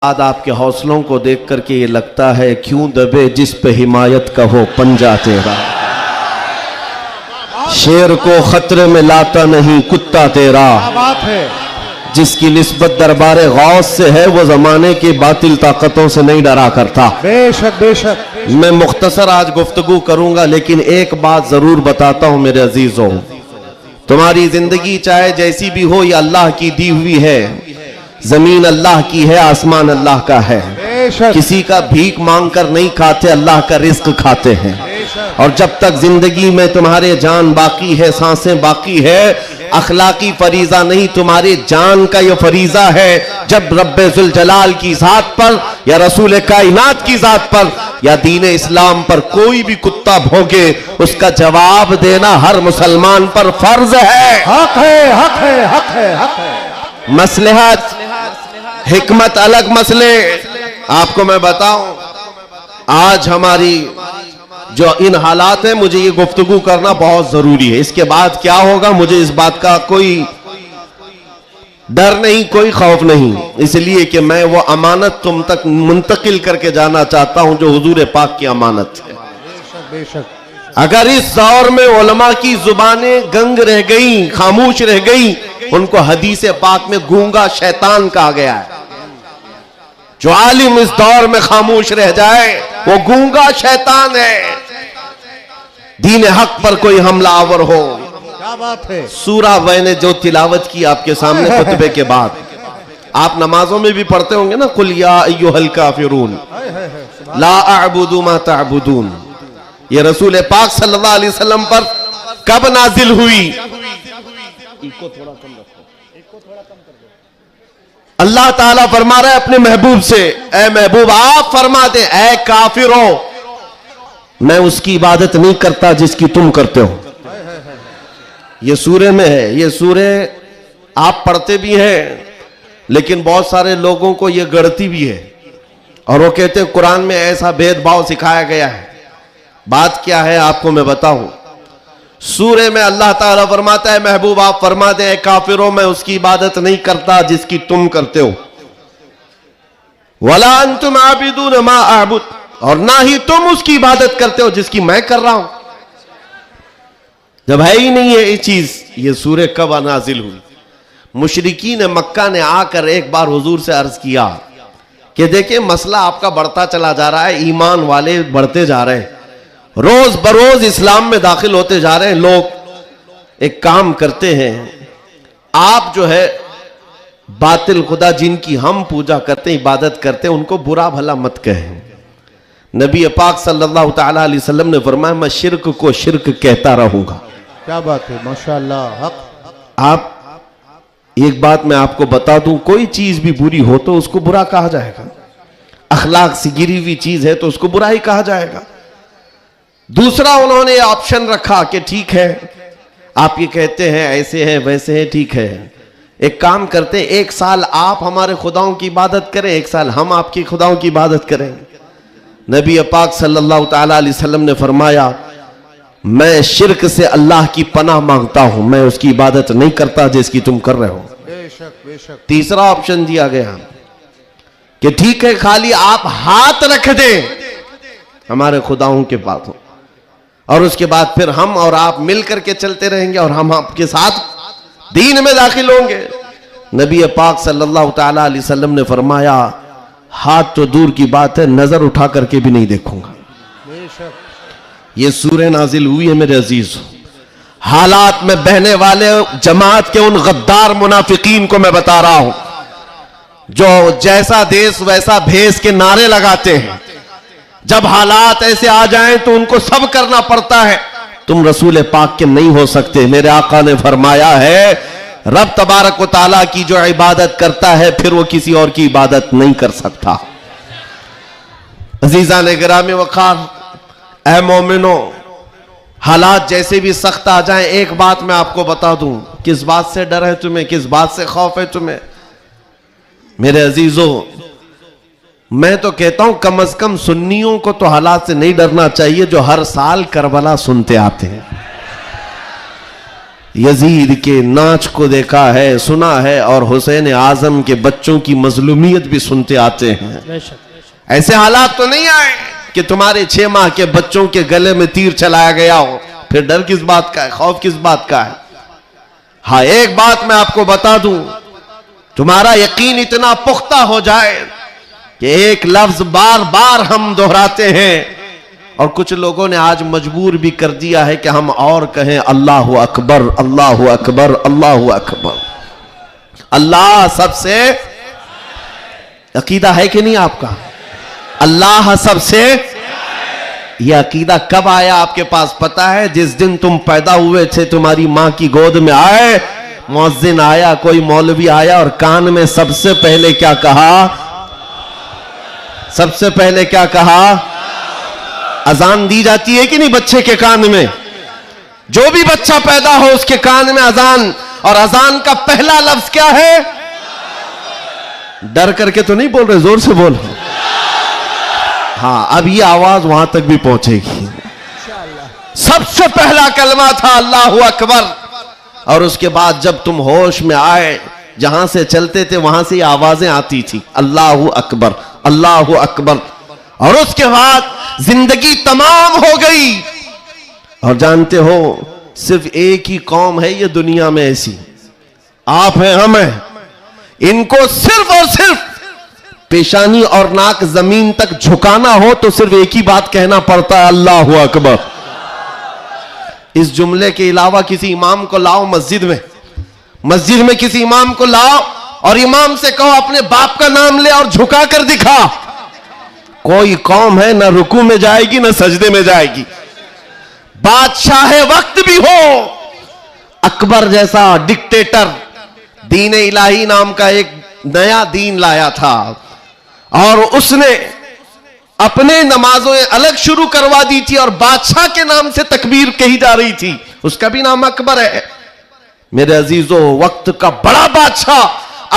आज आपके हौसलों को देख करके ये लगता है क्यों दबे जिस पे हिमायत का हो पंजा तेरा। शेर को खतरे में लाता नहीं कुत्ता तेरा। बात है जिसकी निस्बत दरबारे गौस से है वो जमाने की बातिल ताकतों से नहीं डरा करता। बेशक बेशक। मैं मुख्तसर आज गुफ्तगू करूंगा, लेकिन एक बात जरूर बताता हूं मेरे अजीजों, तुम्हारी जिंदगी चाहे जैसी भी हो, ये अल्लाह की दी हुई है। जमीन अल्लाह की है, आसमान अल्लाह का है। किसी का भीख मांग कर नहीं खाते, अल्लाह का रिस्क खाते हैं। और जब तक जिंदगी में तुम्हारे जान बाकी है, सांसें बाकी है, अखलाकी फरीजा नहीं, तुम्हारी जान का ये फरीजा है। जब रब्बे जुल जलाल की जात पर या रसूल कायनात की जात पर या दीन इस्लाम पर कोई भी कुत्ता भौंके, उसका जवाब देना हर मुसलमान पर फर्ज है। हक है, हक है, हक है, हक है। मसलहत हिकमत अलग मसले। आपको मैं बताऊं, आज हमारी जो इन हालात है, मुझे ये गुफ्तगू करना बहुत जरूरी है। इसके बाद क्या होगा मुझे इस बात का कोई डर नहीं, कोई खौफ नहीं, इसलिए कि मैं वो अमानत तुम तक मुंतकिल करके जाना चाहता हूं जो हुजूर पाक की अमानत है। बेशक बेशक। अगर इस दौर में उलमा की जुबानें गंग रह गई, खामोश रह गई, उनको हदीस पाक में गूंगा शैतान कहा गया है। जो आलिम इस दौर में खामोश रह जाए वो गूंगा शैतान है। दीन हक पर कोई हमलावर हो, क्या बात है। सूरा मैंने जो तिलावत की आपके सामने खुतबे के बाद, आप नमाजों में भी पढ़ते होंगे ना, कुल या अय्युहल काफिरून ला अअबुदु मा तअबुदून। ये रसूल पाक सल्लल्लाहु अलैहि वसल्लम पर कब नाजिल हुई? अल्लाह ताला फरमा रहा है अपने महबूब से, ए महबूब आप फरमा दे, ए काफिरों, मैं उसकी इबादत नहीं करता जिसकी तुम करते हो। ये सूरे में है, ये सूरे आप पढ़ते भी हैं, लेकिन बहुत सारे लोगों को ये गढ़ती भी है और वो कहते हैं कुरान में ऐसा भेदभाव सिखाया गया है। बात क्या है आपको मैं बताऊं। सूरे में अल्लाह ताला फरमाता है महबूब आप फरमा दे, काफिरों मैं उसकी इबादत नहीं करता जिसकी तुम करते हो। वला अंतुम आबिदून मा अअबुद, और ना ही तुम उसकी इबादत करते हो जिसकी मैं कर रहा हूं। जब है ही नहीं है ये चीज, ये सूरे कब नाजिल हुई? मुशरिकीन मक्का ने आकर एक बार हुजूर से अर्ज किया कि देखिए मसला आपका बढ़ता चला जा रहा है, ईमान वाले बढ़ते जा रहे हैं, रोज बरोज इस्लाम में दाखिल होते जा रहे हैं लोग। एक काम करते हैं, आप जो है बातिल खुदा जिनकी हम पूजा करते हैं, इबादत करते हैं, उनको बुरा भला मत कहें। नबी पाक सल्लल्लाहु ताला अलैहि वसल्लम ने फरमाया मैं शिर्क को शिर्क कहता रहूंगा। क्या बात है, माशाअल्लाह। हक। आप एक बात मैं आपको बता दूं, कोई चीज भी बुरी हो तो उसको बुरा कहा जाएगा। अखलाक से गिरी हुई चीज है तो उसको बुरा ही कहा जाएगा। दूसरा उन्होंने ऑप्शन रखा कि ठीक है आप ये कहते हैं ऐसे हैं वैसे हैं, ठीक है एक काम करते हैं, एक साल आप हमारे खुदाओं की इबादत करें, एक साल हम आपकी खुदाओं की इबादत करें। नबी पाक सल्लल्लाहु ताला अलैहि वसल्लम ने फरमाया मैं शिर्क से अल्लाह की पनाह मांगता हूं, मैं उसकी इबादत नहीं करता जिसकी तुम कर रहे हो। बेशक बेशक। तीसरा ऑप्शन दिया गया कि ठीक है खाली आप हाथ रख दें हमारे खुदाओं के पास हो, और उसके बाद फिर हम और आप मिलकर के चलते रहेंगे और हम आपके साथ दीन में दाखिल होंगे। नबी पाक सल्लल्लाहु ताला अलैहि वसल्लम ने फरमाया हाथ तो दूर की बात है, नजर उठा करके भी नहीं देखूंगा। ये सूरह नाजिल हुई है मेरे अजीज। हालात में बहने वाले जमात के उन गद्दार मुनाफिकीन को मैं बता रहा हूं, जो जैसा देश वैसा भेष के नारे लगाते हैं। जब हालात ऐसे आ जाएं तो उनको सब करना पड़ता है। तुम रसूल पाक के नहीं हो सकते। मेरे आका ने फरमाया है रब तबारक व ताला की जो इबादत करता है फिर वो किसी और की इबादत नहीं कर सकता। अजीजा ने गिरामी वक़ार, ऐ मोमिनो, हालात जैसे भी सख्त आ जाएं, एक बात मैं आपको बता दूं, किस बात से डर है तुम्हें, किस बात से खौफ है तुम्हें? मेरे अजीजों, मैं तो कहता हूं कम से कम सुन्नियों को तो हालात से नहीं डरना चाहिए जो हर साल करबला सुनते आते हैं। यजीद के नाच को देखा है, सुना है, और हुसैन आजम के बच्चों की मजलूमियत भी सुनते आते हैं। ऐसे हालात तो नहीं आए कि तुम्हारे 6 माह के बच्चों के गले में तीर चलाया गया हो, फिर डर किस बात का है, खौफ किस बात का है। हाँ, एक बात मैं आपको बता दूं, तुम्हारा यकीन इतना पुख्ता हो जाए कि एक लफ्ज बार बार हम दोहराते हैं, और कुछ लोगों ने आज मजबूर भी कर दिया है कि हम और कहें अल्लाहु अकबर, अल्लाहु अकबर, अल्लाहु अकबर। अल्लाह सबसे, अकीदा है कि नहीं आपका? अल्लाह सबसे, यह अकीदा कब आया आपके पास पता है? जिस दिन तुम पैदा हुए थे, तुम्हारी मां की गोद में आए, मुअज्जिन आया, कोई मौलवी आया और कान में सबसे पहले क्या कहा? सबसे पहले क्या कहा? अजान दी जाती है कि नहीं बच्चे के कान में? जो भी बच्चा पैदा हो उसके कान में अजान, और अजान का पहला लफ्ज क्या है? डर करके तो नहीं बोल रहे, जोर से बोल। हाँ, अब ये आवाज वहां तक भी पहुंचेगी। सबसे पहला कलमा था अल्लाहु अकबर, और उसके बाद जब तुम होश में आए, जहां से चलते थे वहां से आवाजें आती थी, अल्लाहु अकबर, अल्लाहु अकबर। और उसके बाद जिंदगी तमाम हो गई। और जानते हो, सिर्फ एक ही कौम है ये दुनिया में ऐसी, आप हैं, हम हैं, इनको सिर्फ और सिर्फ पेशानी और नाक जमीन तक झुकाना हो तो सिर्फ एक ही बात कहना पड़ता है, अल्लाहु अकबर। इस जुमले के अलावा किसी इमाम को लाओ मस्जिद में किसी इमाम को लाओ और इमाम से कहो अपने बाप का नाम ले और झुका कर दिखा, कोई कौम है ना रुकू में जाएगी ना सजदे में जाएगी। बादशाह वक्त भी हो, अकबर जैसा डिक्टेटर दीन इलाही नाम का एक नया दीन लाया था, और उसने अपने नमाजों अलग शुरू करवा दी थी और बादशाह के नाम से तकबीर कही जा रही थी, उसका भी नाम अकबर है। मेरे अजीजों, वक्त का बड़ा बादशाह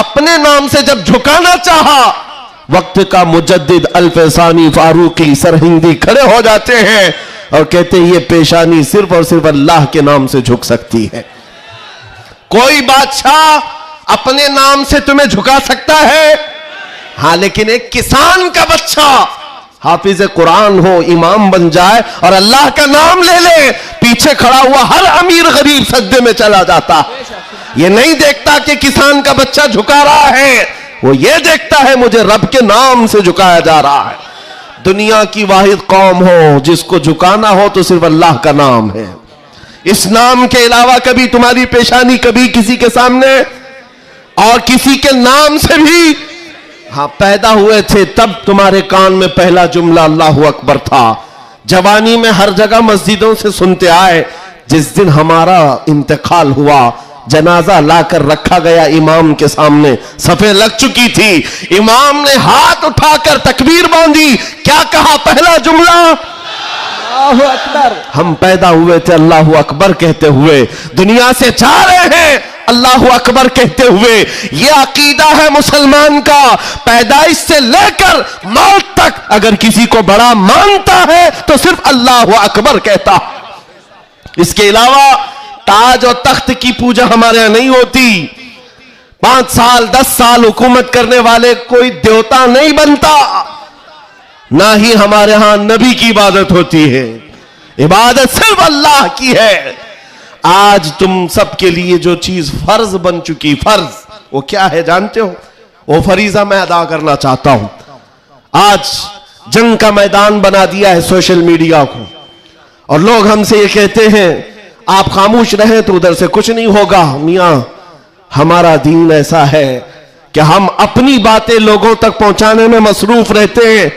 अपने नाम से जब झुकाना चाहा, वक्त का मुजद्दिद अल्फसानी फारूकी सरहिंदी खड़े हो जाते हैं और कहते हैं ये पेशानी सिर्फ और सिर्फ अल्लाह के नाम से झुक सकती है। कोई बादशाह अपने नाम से तुम्हें झुका सकता है? हाँ, लेकिन एक किसान का बच्चा हाफिज कुरान हो, इमाम बन जाए और अल्लाह का नाम ले ले, पीछे खड़ा हुआ हर अमीर गरीब सजदे में चला जाता। ये नहीं देखता कि किसान का बच्चा झुका रहा है, वो ये देखता है मुझे रब के नाम से झुकाया जा रहा है। दुनिया की वाहिद कौम हो जिसको झुकाना हो तो सिर्फ अल्लाह का नाम है। इस नाम के अलावा कभी तुम्हारी पेशानी कभी किसी के सामने, और किसी के नाम से भी, हाँ, पैदा हुए थे तब तुम्हारे कान में पहला जुमला अल्लाहु अकबर था। जवानी में हर जगह मस्जिदों से सुनते आए। जिस दिन हमारा इंतकाल हुआ, जनाजा लाकर रखा गया इमाम के सामने, सफे लग चुकी थी, इमाम ने हाथ उठाकर तकबीर बांधी, क्या कहा? पहला जुमला अल्लाहु अकबर। हम पैदा हुए थे अल्लाहु अकबर कहते हुए, दुनिया से जा रहे हैं अल्लाहु अकबर कहते हुए। यह अकीदा है मुसलमान का, पैदाइश से लेकर मौत तक अगर किसी को बड़ा मानता है तो सिर्फ अल्लाहु अकबर कहता। इसके अलावा ताज और तख्त की पूजा हमारे यहां नहीं होती। 5 साल 10 साल हुकूमत करने वाले कोई देवता नहीं बनता, ना ही हमारे यहां नबी की इबादत होती है। इबादत सिर्फ अल्लाह की है। आज तुम सबके लिए जो चीज फर्ज बन चुकी, फर्ज वो क्या है जानते हो? वो फरीजा मैं अदा करना चाहता हूं। आज जंग का मैदान बना दिया है सोशल मीडिया को, और लोग हमसे ये कहते हैं आप खामोश रहे तो उधर से कुछ नहीं होगा। मियां, हमारा दीन ऐसा है कि हम अपनी बातें लोगों तक पहुंचाने में मसरूफ रहते हैं।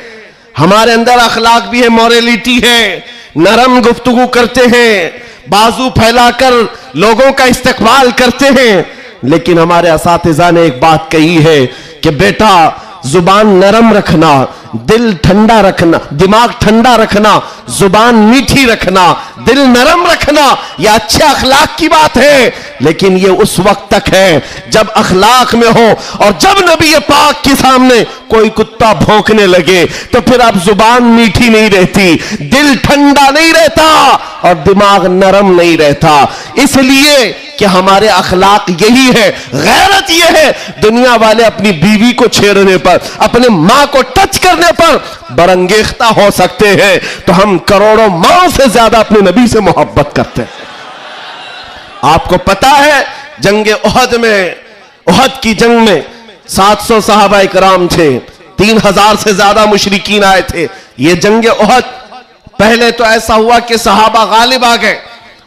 हमारे अंदर अखलाक भी है, मॉरलिटी है, नरम गुफ्तगू करते हैं, बाजू फैलाकर लोगों का इस्तकबाल करते हैं। लेकिन हमारे असातिज़ा ने एक बात कही है कि बेटा, जुबान नरम रखना, दिल ठंडा रखना, दिमाग ठंडा रखना, जुबान मीठी रखना, दिल नरम रखना, यह अच्छे अखलाक की बात है। लेकिन यह उस वक्त तक है जब अखलाक में हो, और जब नबी पाक के सामने कोई कुत्ता भौंकने लगे तो फिर अब जुबान मीठी नहीं रहती, दिल ठंडा नहीं रहता और दिमाग नरम नहीं रहता। इसलिए कि हमारे अखलाक यही है, गैरत ये है। दुनिया वाले अपनी बीवी को छेड़ने पर, अपने मां को टच करने पर बरंगेख्ता हो सकते हैं, तो हम करोड़ों माओ से ज्यादा अपने नबी से मोहब्बत करते हैं। आपको पता है जंग उहद में, उहद की जंग में 700 सहाबा इकराम थे, 3000 से ज्यादा मुशरिकीन आए थे। ये जंग उहद, पहले तो ऐसा हुआ कि सहाबा गालिब आ गए,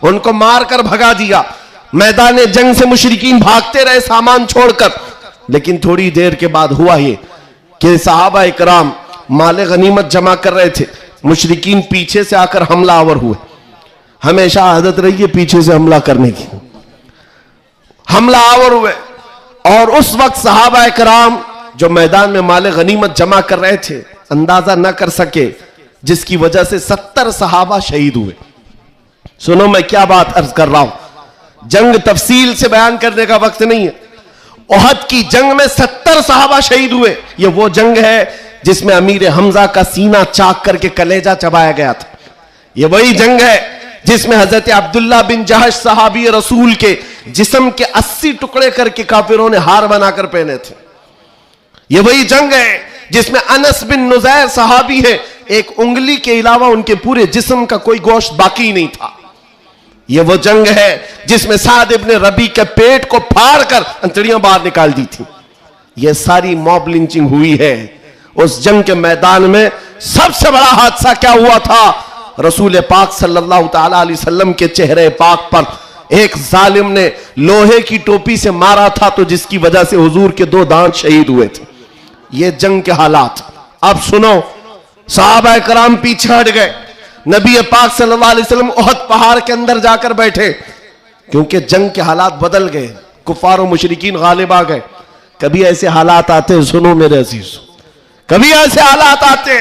उनको मारकर भगा दिया। मैदान जंग से मुशरिकीन भागते रहे सामान छोड़कर, लेकिन थोड़ी देर के बाद हुआ ये कि सहाबा इकराम माले गनीमत जमा कर रहे थे, मुशरिकीन पीछे से आकर हमलावर हुए। हमेशा आदत रही है पीछे से हमला करने की, हमलावर हुए। और उस वक्त सहाबा इकराम जो मैदान में माले गनीमत जमा कर रहे थे, अंदाजा न कर सके, जिसकी वजह से 70 सहाबा शहीद हुए। सुनो मैं क्या बात अर्ज कर रहा हूं, जंग तफसील से बयान करने का वक्त नहीं है। उहद की जंग में 70 सहाबा शहीद हुए। ये वो जंग है जिसमें अमीर हमजा का सीना चाक करके कलेजा चबाया गया था। ये वही जंग है जिसमें हजरत अब्दुल्ला बिन जहश सहाबी रसूल के जिस्म के 80 टुकड़े करके काफिरों ने हार बनाकर पहने थे। ये वही जंग है जिसमें अनस बिन नुजैर सहाबी है, एक उंगली के अलावा उनके पूरे जिस्म का कोई गोश्त बाकी नहीं था। ये वो जंग है जिसमें साद इब्न रबी के पेट को फाड़ कर अंतड़ियां बाहर निकाल दी थी। ये सारी मॉब लिंचिंग हुई है। उस जंग के मैदान में सबसे बड़ा हादसा क्या हुआ था, रसूल पाक सल्लल्लाहु ताला अलैहि वसल्लम के चेहरे पाक पर एक जालिम ने लोहे की टोपी से मारा था, तो जिसकी वजह से हुजूर के 2 दांत शहीद हुए थे। ये जंग के हालात। अब सुनो, सहाबा कराम पीछे हट गए, नबी पाक सल्लल्लाहु अलैहि वसल्लम उहद पहाड़ के अंदर जाकर बैठे, क्योंकि जंग के हालात बदल गए, कुफार और मुशरिकीन गालिब आ गए। कभी ऐसे हालात आते, सुनो मेरे अजीज, कभी ऐसे हालात आते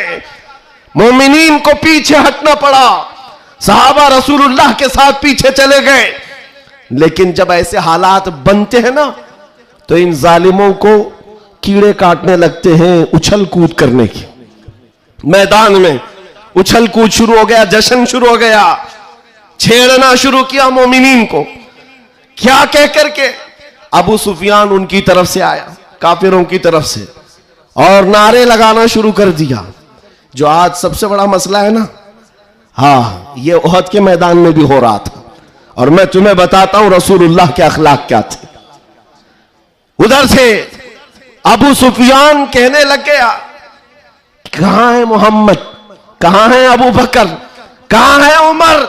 मोमिनीन को पीछे हटना पड़ा, सहाबा रसूलुल्लाह के साथ पीछे चले गए। लेकिन जब ऐसे हालात बनते हैं ना, तो इन जालिमों को कीड़े काटने लगते हैं उछल कूद करने की। मैदान में उछल कूद शुरू हो गया, जश्न शुरू हो गया, छेड़ना शुरू किया मोमिनीन को। क्या कह करके अबू सुफियान उनकी तरफ से आया, काफिरों की तरफ से, और नारे लगाना शुरू कर दिया। जो आज सबसे बड़ा मसला है ना, हाँ, ये उहद के मैदान में भी हो रहा था। और मैं तुम्हें बताता हूं रसूलुल्लाह के अखलाक क्या थे। उधर से अबू सुफियान कहने लग गया, कहां है मोहम्मद, कहां है अबू बकर, कहां है उमर।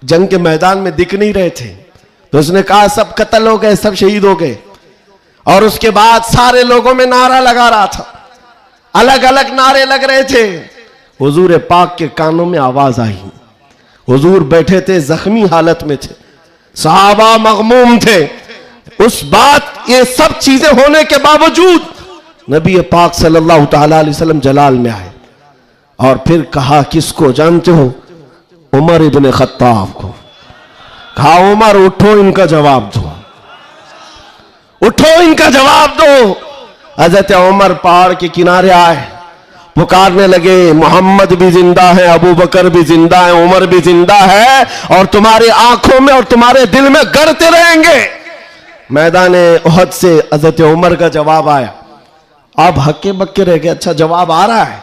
जंग के मैदान में दिख नहीं रहे थे, तो उसने कहा सब कत्ल हो गए, सब शहीद हो गए। और उसके बाद सारे लोगों में नारा लगा रहा था, अलग अलग नारे लग रहे थे। हुजूर पाक के कानों में आवाज आई। हुजूर बैठे थे, जख्मी हालत में थे, सहाबा मगमूम थे। उस बात, ये सब चीजें होने के बावजूद नबी पाक सल्लल्लाहु ताला अलैहि वसल्लम जलाल में आए और फिर कहा, किसको जानते हो? उमर इब्ने खत्ताब को। कहा, उमर उठो, इनका जवाब दो, उठो, इनका जवाब दो। हजरत उमर पहाड़ के किनारे आए, पुकारने लगे, मोहम्मद भी जिंदा है, अबू बकर भी जिंदा है, उमर भी जिंदा है, और तुम्हारी आंखों में और तुम्हारे दिल में गड़ते रहेंगे। मैदान उहद से हजरत उमर का जवाब आया। अब हक्के बक्के रह गए, अच्छा जवाब आ रहा है,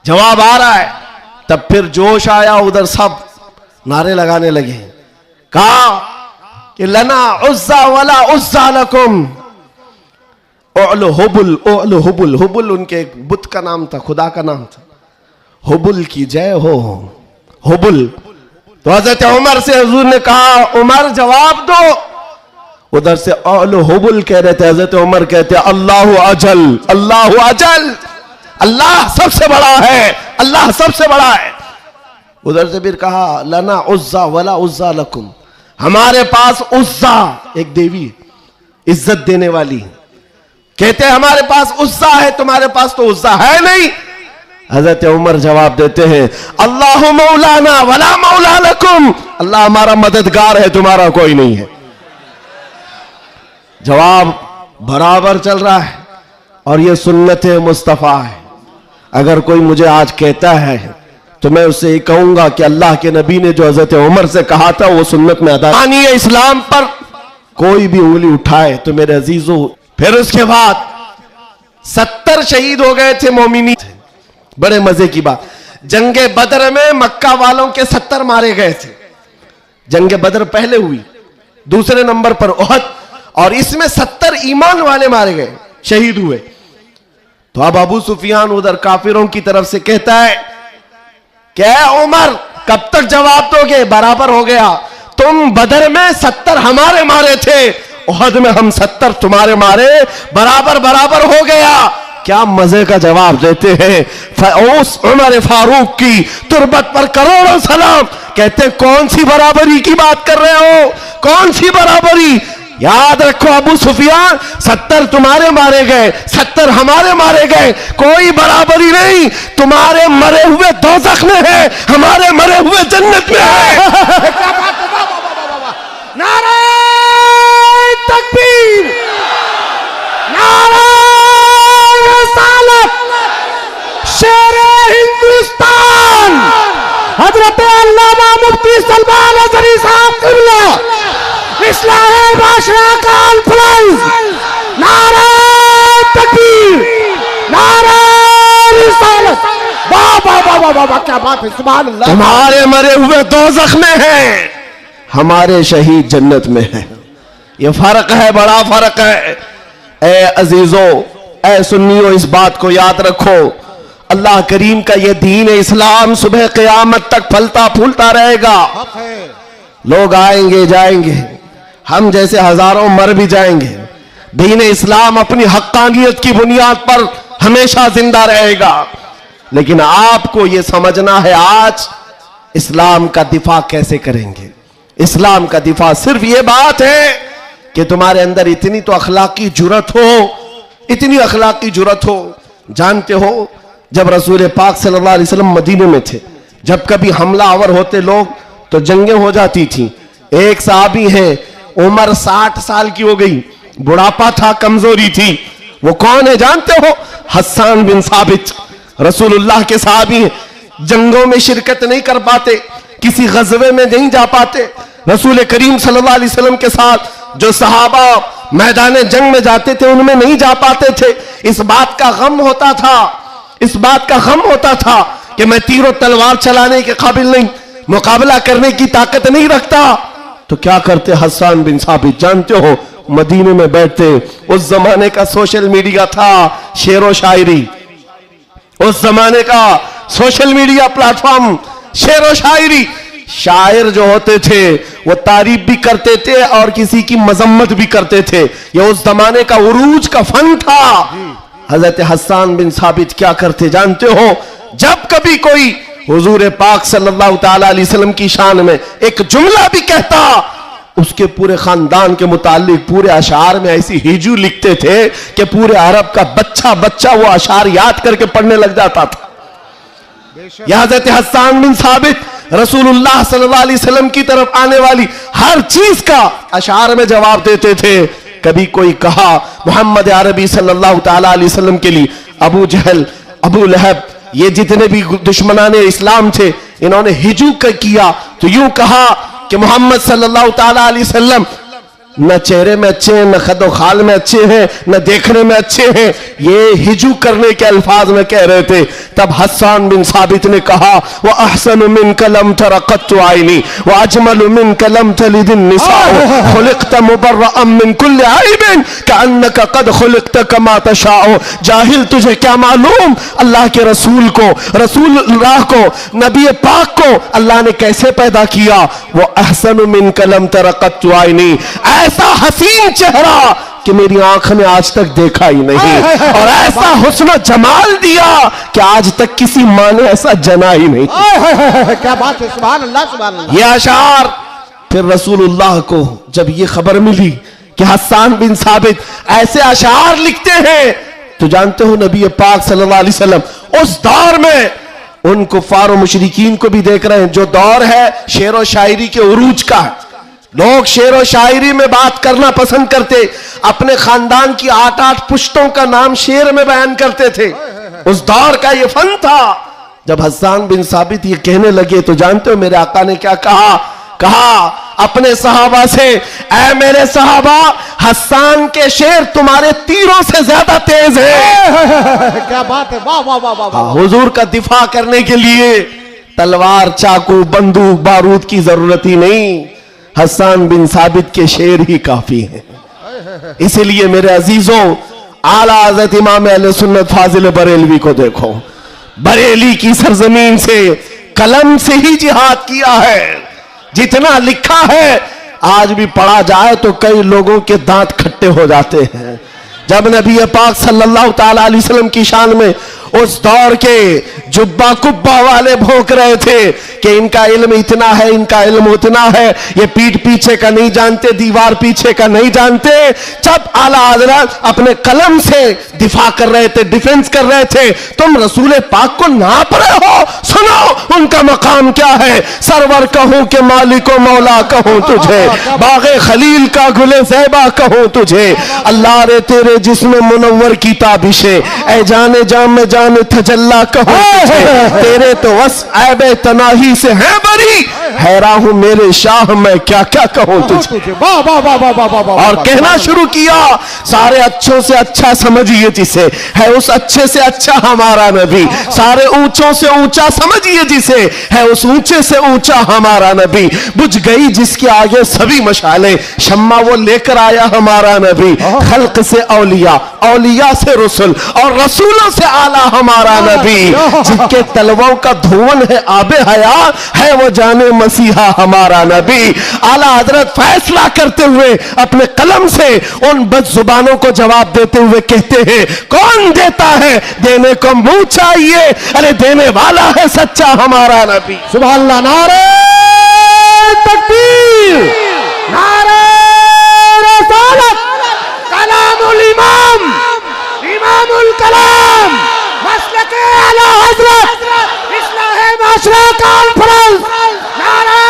जवाब आ रहा है। तब फिर जोश आया, उधर सब नारे लगाने लगे। कहा कि लना उज्जा वला उज्जा लकुम, ओलो हुबुल, ओलो हुबुल। हुबुल उनके एक बुत का नाम था, खुदा का नाम था। हुबुल की जय हो, हुबुल। तो हजरत उमर से हुजूर ने कहा, उमर जवाब दो। उधर से ओलो हुबुल कह रहे थे, हजरत उमर कहते अल्लाह अजल, अल्लाह अजल, अल्लाह सबसे बड़ा है, अल्लाह सबसे बड़ा है। उधर से फिर कहा, लना उज्जा वला उज्जा लकुम, हमारे पास उज्जा एक देवी इज्जत देने वाली, कहते हैं हमारे पास उज्जा है, तुम्हारे पास तो उज्जा है नहीं। हजरत उमर जवाब देते हैं, अल्लाह मौलाना वला मौला लकुम, अल्लाह हमारा मददगार है, तुम्हारा कोई नहीं है। जवाब बराबर चल रहा है, और यह सुन्नत मुस्तफा है। अगर कोई मुझे आज कहता है तो मैं उससे ये कहूंगा कि अल्लाह के नबी ने जो हजरत उमर से कहा था वो सुन्नत में अदा मानी है। इस्लाम पर कोई भी उंगली उठाए तो मेरे अजीजों, फिर उसके बाद 70 शहीद हो गए थे मोमिनी। बड़े मजे की बात, जंगे बदर में मक्का वालों के 70 मारे गए थे। जंगे बदर पहले हुई, दूसरे नंबर पर उहद, और इसमें 70 ईमान वाले मारे गए, शहीद हुए। तो अब अबू सुफियान उधर काफिरों की तरफ से कहता है, क्या उमर कब तक जवाब दोगे? बराबर हो गया, तुम बदर में 70 हमारे मारे थे, उहद में हम 70 तुम्हारे मारे, बराबर बराबर हो गया। क्या मजे का जवाब देते हैं। उस उमर फारूक की तुरबत पर करोड़ों सलाम। कहते कौन सी बराबरी की बात कर रहे हो? कौन सी बराबरी? याद रखो अबू सुफियान, 70 तुम्हारे मारे गए, 70 हमारे मारे गए, कोई बराबरी नहीं। तुम्हारे मरे हुए दोज़ख में है, हमारे मरे हुए जन्नत में है। क्या बात है, वाह, वाह, वाह, वाह, वाह। नारे तकबीर, नारे रिसालत, शेरे हिंदुस्तान, हजरत अल्लामा मुफ्ती सलमान अज़हरी साहब क़िबला, इस्लामी बादशाह कॉन्फ्रेंस, नारे तकबीर, नारे रिसालत। वाह वाह वाह वाह वाह, क्या बात है, सुभान अल्लाह। तुम्हारे मरे हुए दोज़ख में हैं, हमारे शहीद जन्नत में हैं। ये फर्क है, बड़ा फर्क है। ए अजीजों, ए सुन्नियों, इस बात को याद रखो। अल्लाह करीम का ये दीन इस्लाम सुबह क़यामत तक फलता फूलता रहेगा। हक है। लोग आएंगे जाएंगे, हम जैसे हजारों मर भी जाएंगे, दीन इस्लाम अपनी हक्कानियत की बुनियाद पर हमेशा जिंदा रहेगा। लेकिन आपको यह समझना है आज इस्लाम का दिफा कैसे करेंगे। इस्लाम का दिफा सिर्फ यह बात है कि तुम्हारे अंदर इतनी तो अखलाकी जुर्रत हो, इतनी अखलाकी जुर्रत हो। जानते हो, जब रसूल पाक सल्लल्लाहु अलैहि वसल्लम मदीने में थे, जब कभी हमला आवर होते लोग तो जंगें हो जाती थी। एक साहबी है, उम्र 60 साल की हो गई, बुढ़ापा था, कमजोरी थी। वो कौन है जानते हो? हस्सान बिन साबित, रसूलुल्लाह के साहबी हैं। जंगों में शिरकत नहीं कर पाते, किसी गज़वे में नहीं जा पाते। रसूल करीम सल्लल्लाहु अलैहि वसल्लम के साथ जो सहाबा मैदान जंग में जाते थे उनमें नहीं जा पाते थे। इस बात का गम होता था, इस बात का गम होता था कि मैं तीरों तलवार चलाने के काबिल नहीं, मुकाबला करने की ताकत नहीं रखता। तो क्या करते हस्सान बिन साबित? जानते हो, मदीने में बैठते। उस जमाने का सोशल मीडिया था, शेरो शायरी। उस जमाने का सोशल मीडिया प्लेटफॉर्म, शेरो शायरी। शायर जो होते थे वो तारीफ भी करते थे और किसी की मजम्मत भी करते थे। ये उस जमाने का उरूज का फन था। हजरत हस्सान बिन साबित क्या करते जानते हो? जब कभी कोई हुजूर पाक सल्लल्लाहु ताला अलैहि वसल्लम की शान में एक जुमला भी कहता, उसके पूरे खानदान के मुतालिक पूरे अशार में ऐसी हिजू लिखते थे कि पूरे अरब का बच्चा बच्चा वो अशार याद करके पढ़ने लग जाता था। यह हजरत हस्सान बिन साबित रसूलुल्लाह सल्लल्लाहु अलैहि वसल्लम की तरफ आने वाली हर चीज का अशार में जवाब देते थे। कभी कोई कहा मोहम्मद अरबी सल्लल्लाहु ताला अलैहि वसल्लम के लिए अबू जहल, अबू लहब, ये जितने भी दुश्मनाने इस्लाम थे, इन्होंने हिजू किया तो यूं कहा कि मोहम्मद सल्लल्लाहु ताला अलैहि वसल्लम न चेहरे में अच्छे हैं, न खदो खाल में अच्छे हैं, न देखने में अच्छे हैं। ये हिजू करने के अल्फाज में कह रहे थे। तब हस्सान बिन साबित ने कहा, वह अहसन मिन कलम तरक़त्तु आइनी व अजमल मिन कलम तलिदिन निसाअ खुलिक़त मुबर्रअन मिन कुल्लि ऐबिन कअन्नका क़द खुलिक़त कमा तशाअ। जाहिल, तुझे क्या मालूम अल्लाह के रसूल को, रसूलुल्लाह को, नबी पाक को अल्लाह ने कैसे पैदा किया। वो अहसन मिन कलम तरक़त्तु आइनी, ऐसा हसीन चेहरा कि मेरी आंख ने आज तक देखा ही नहीं, और ऐसा हुस्न जमाल दिया कि आज तक किसी माँ ने ऐसा जना ही नहीं। क्या बात है, सुभान अल्लाह, सुभान अल्लाह। ये अशार फिर रसूलुल्लाह को जब ये खबर मिली कि हस्सान बिन साबित ऐसे अशार लिखते हैं, तो जानते हो नबी पाक सल्लल्लाहु अलैहि वसल्लम उस दौर में उन कुफ्फार और मुशरिकीन को भी देख रहे हैं। जो दौर है शेर और शायरी के उरूज का है, लोग शेर और शायरी में बात करना पसंद करते, अपने खानदान की 8-8 पुश्तों का नाम शेर में बयान करते थे। उस दौर का ये फन था। जब हस्सान बिन साबित ये कहने लगे तो जानते हो मेरे आका ने क्या कहा? कहा अपने सहाबा से, ऐ मेरे सहाबा, हस्सान के शेर तुम्हारे तीरों से ज्यादा तेज है। क्या बात है, वाह वाह वाह वाह वाह। हुजूर का दिफा करने के लिए तलवार, चाकू, बंदूक, बारूद की जरूरत ही नहीं, हस्सान बिन साबित के शेर ही काफी हैं। इसीलिए मेरे अजीजों, आला हज़रत इमाम अहले सुन्नत फाजिल बरेलवी को देखो, बरेली की सरजमीन से कलम से ही जिहाद किया है। जितना लिखा है आज भी पढ़ा जाए तो कई लोगों के दांत खट्टे हो जाते हैं। जब नबी पाक सल्लल्लाहु ताला अलैहि वसल्लम की शान में उस दौर के जुब्बा कुब्बा वाले भौंक रहे थे कि इनका इल्म इतना है, इनका इल्म उतना है, ये पीठ पीछे का नहीं जानते, दीवार पीछे का नहीं जानते, जब आला हज़रत अपने कलम से दिफा कर रहे थे, डिफेंस कर रहे थे, तुम रसूल पाक को नाप रहे हो। सुनो उनका मकाम क्या है। सरवर कहूं कि मालिको मौला कहूं तुझे, बागे खलील का गुले ज़ैबा कहूं तुझे, अल्लाह रे तेरे जिस्म मुनव्वर की ताबिशे, ऐ जाने जाम में जाने तजल्ला कहूं तुझे, तेरे तो वस ऐबे तनाही से है बरी, हैरान हूं मेरे शाह मैं क्या क्या कहूं तुझे। वाह वाह वाह वाह वाह वाह। और कहना शुरू किया, सारे अच्छों से अच्छा समझिए जिसे, है उस अच्छे से अच्छा हमारा नबी, सारे ऊंचों से ऊंचा समझिए जिसे, है उस ऊंचे से ऊंचा हमारा नबी, बुझ गई जिसके आगे सभी मशाले, शम्मा वो लेकर आया हमारा नबी, खल्क से औलिया, औलिया से रसूल और रसूलों से आला हमारा नबी, जिनके तलवों का धुवन है आबे हया, है वो जाने मसीहा हमारा नबी। आला हजरत फैसला करते हुए अपने कलम से उन बदजुबानों को जवाब देते हुए कहते हैं, कौन देता है, देने को मुंह चाहिए, अरे देने वाला है सच्चा हमारा नबी। सुभान अल्लाह। नारे तकबीर, नारे रिसालत, कलामुल इमाम, इमामुल कलाम, मसलके आला हजरत, इस्लाहे माशरा कॉन्फ्रेंस, नारे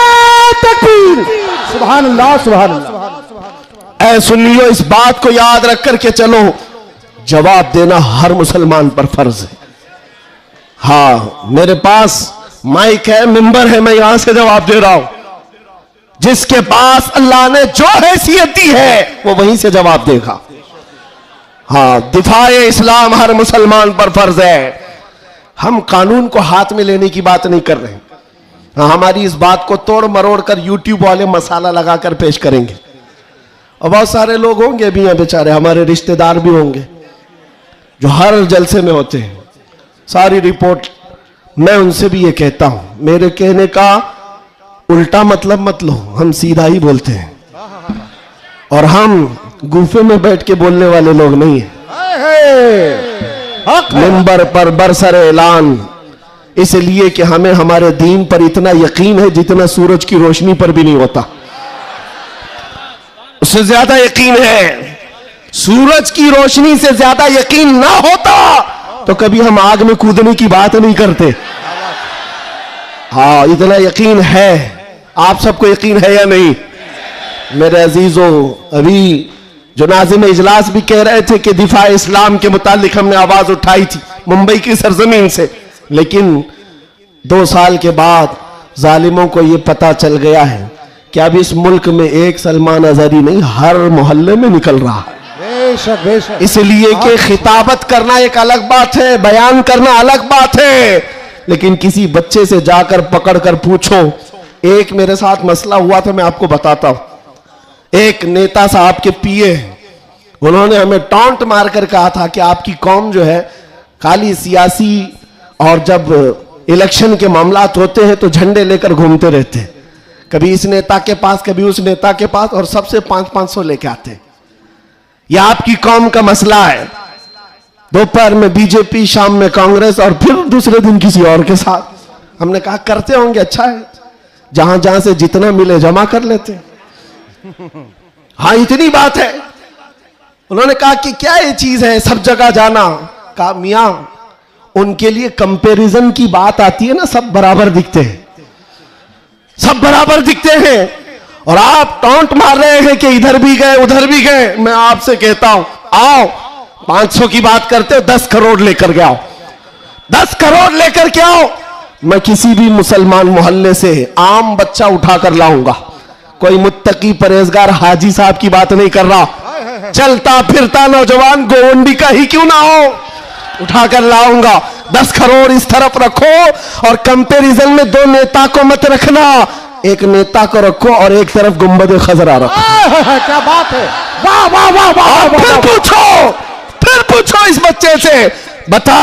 तकबीर। सुभान अल्लाह, सुभान अल्लाह। ऐ सुन्नियों, इस बात को याद रख करके चलो, जवाब देना हर मुसलमान पर फर्ज है। हाँ, मेरे पास माइक है, मिंबर है, मैं यहां से जवाब दे रहा हूं। जिसके पास अल्लाह ने जो हैसियत दी है वो वहीं से जवाब देगा। हाँ, दिफाए इस्लाम हर मुसलमान पर फर्ज है। हम कानून को हाथ में लेने की बात नहीं कर रहे हैं। हाँ, हमारी इस बात को तोड़ मरोड़ कर यूट्यूब वाले मसाला लगाकर पेश करेंगे, और बहुत सारे लोग होंगे भी हैं बेचारे, हमारे रिश्तेदार भी होंगे जो हर जलसे में होते हैं, सारी रिपोर्ट। मैं उनसे भी ये कहता हूं, मेरे कहने का उल्टा मतलब मत लो, हम सीधा ही बोलते हैं, और हम गुफे में बैठ के बोलने वाले लोग नहीं हैं। मिंबर पर बरसर ऐलान, इसलिए कि हमें हमारे दीन पर इतना यकीन है जितना सूरज की रोशनी पर भी नहीं होता, उससे ज्यादा यकीन है। सूरज की रोशनी से ज्यादा यकीन ना होता तो कभी हम आग में कूदने की बात नहीं करते। हाँ, इतना यकीन है। आप सबको यकीन है या नहीं मेरे अजीजों? अभी जो नाज़िम इजलास भी कह रहे थे कि दिफा इस्लाम के मुतालिक हमने आवाज उठाई थी मुंबई की सरजमीन से, लेकिन 2 साल के बाद जालिमों को यह पता चल गया है कि अब इस मुल्क में एक सलमान अजहरी नहीं, हर मोहल्ले में निकल रहा है। बेशक बेशक। इसलिए कि खिताबत करना एक अलग बात है, बयान करना अलग बात है, लेकिन किसी बच्चे से जाकर पकड़कर पूछो। एक मेरे साथ मसला हुआ था, मैं आपको बताता हूं। एक नेता साहब के पीए, उन्होंने हमें टॉन्ट मारकर कहा था कि आपकी कौम जो है खाली सियासी, और जब इलेक्शन के मामलात होते हैं तो झंडे लेकर घूमते रहते हैं, कभी इस नेता के पास कभी उस नेता के पास, और सबसे 500-500 लेके आते हैं। यह आपकी कौम का मसला है। दोपहर में बीजेपी, शाम में कांग्रेस, और फिर दूसरे दिन किसी और के साथ। हमने कहा करते होंगे, अच्छा है, जहां जहां से जितना मिले जमा कर लेते हैं। हाँ, इतनी बात है। उन्होंने कहा कि क्या ये चीज है सब जगह जाना? कहा मियां, उनके लिए कंपैरिजन की बात आती है ना, सब बराबर दिखते हैं, सब बराबर दिखते हैं, और आप टॉन्ट मार रहे हैं कि इधर भी गए उधर भी गए। मैं आपसे कहता हूं, आओ 500 की बात करते हो, 10 करोड़ लेकर के आओ, 10 करोड़ लेकर के आओ, मैं किसी भी मुसलमान मोहल्ले से आम बच्चा उठाकर लाऊंगा, कोई मुत्तकी परहेजगार हाजी साहब की बात नहीं कर रहा, चलता फिरता नौजवान गोवंडी का ही क्यों ना हो, उठाकर लाऊंगा। 10 करोड़ इस तरफ रखो और कंपैरिजन में 2 नेता को मत रखना, एक नेता को रखो और एक तरफ गुंबद खजरा रखो। क्या बात है, वाह वाह वाह वाह। फिर पूछो इस बच्चे से, बता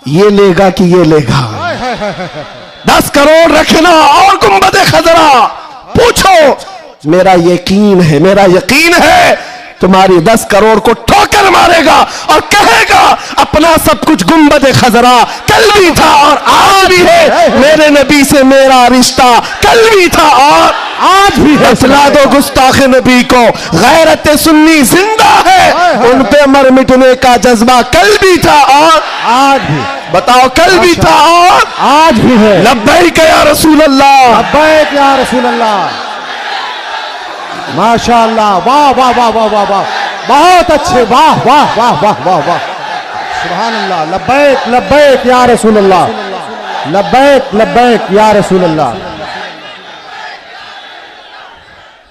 ये लेगा कि ये लेगा? 10 करोड़ रखना और गुंबद खजरा, पूछो। मेरा यकीन है तुम्हारी 10 करोड़ को ठोकर मारेगा और कहेगा अपना सब कुछ गुंबद खजरा कल भी था और आज भी है, मेरे नबी से मेरा रिश्ता कल भी था और आज भी है। फैसला दो गुस्ताख नबी को, गैरत सुन्नी जिंदा है, उन पे मर मिटने का जज्बा कल भी था और आज भी। बताओ, कल भी था और आज भी है। लब्बैक या रसूल अल्लाह, लब्बैक या रसूल अल्लाह। माशाअल्लाह, वाह वाह वाह वाह वाह वाह, बहुत अच्छे, वाह वाह वाह वाह वाह वाह, सुभान अल्लाह। लब्बैक लब्बैक या रसूल अल्लाह, लब्बैक लब्बैक या रसूल अल्लाह।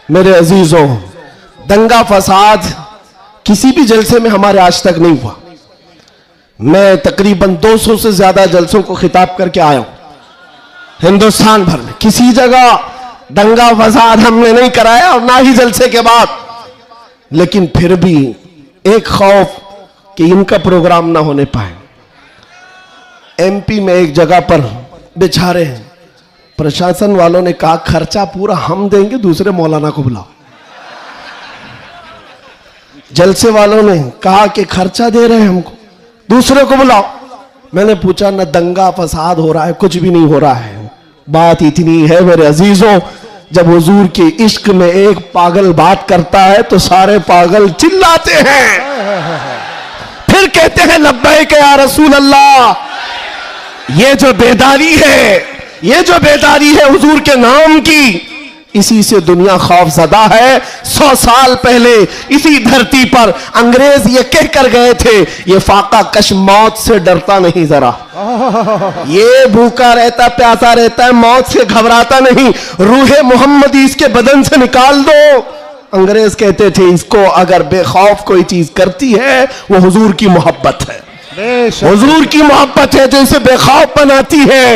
मेरे अजीजों, दंगा फसाद किसी भी जलसे में हमारे आज तक नहीं हुआ। मैं तकरीबन 200 से ज्यादा जलसों को खिताब करके आया हूं हिंदुस्तान भर में, किसी जगह दंगा फसाद हमने नहीं कराया और ना ही जलसे के बाद। लेकिन फिर भी एक खौफ कि इनका प्रोग्राम ना होने पाए। एमपी में एक जगह पर बेचारे प्रशासन वालों ने कहा खर्चा पूरा हम देंगे, दूसरे मौलाना को बुलाओ। जलसे वालों ने कहा कि खर्चा दे रहे हैं हमको, दूसरे को बुलाओ। मैंने पूछा ना दंगा फसाद हो रहा है, कुछ भी नहीं हो रहा है। बात इतनी है मेरे अजीजों, जब हुजूर के इश्क में एक पागल बात करता है तो सारे पागल चिल्लाते हैं, फिर कहते हैं लब्बैक या रसूल अल्लाह। ये जो बेदारी है हुजूर के नाम की, इसी से दुनिया खौफजदा है। 100 साल पहले इसी धरती पर अंग्रेज ये कहकर गए थे, ये फाका कश मौत से डरता नहीं, जरा ये भूखा रहता प्यासा रहता है, मौत से घबराता नहीं, रूहे मोहम्मदी इसके बदन से निकाल दो। अंग्रेज कहते थे इसको अगर बेखौफ कोई चीज करती है वो हुजूर की मोहब्बत है, हुजूर की मोहब्बत है जो इसे बेखौफ बनाती है।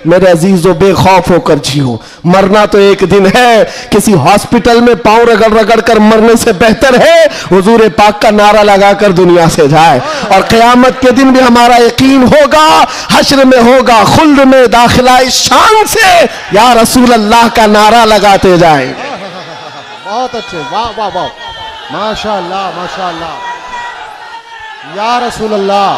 मेरे अजीजों, बेखौफ होकर जियो, मरना तो एक दिन है। किसी हॉस्पिटल में पांव रगड़ रगड़ कर मरने से बेहतर है हुजूर पाक का नारा लगाकर दुनिया से जाए। और क़यामत के दिन भी हमारा यकीन होगा, हश्र में होगा खुल्द में दाखिला इस शान से या रसूल अल्लाह का नारा लगाते जाए। बहुत अच्छे, वाह वाह वाह, माशाअल्लाह माशाअल्लाह, या रसूल अल्लाह।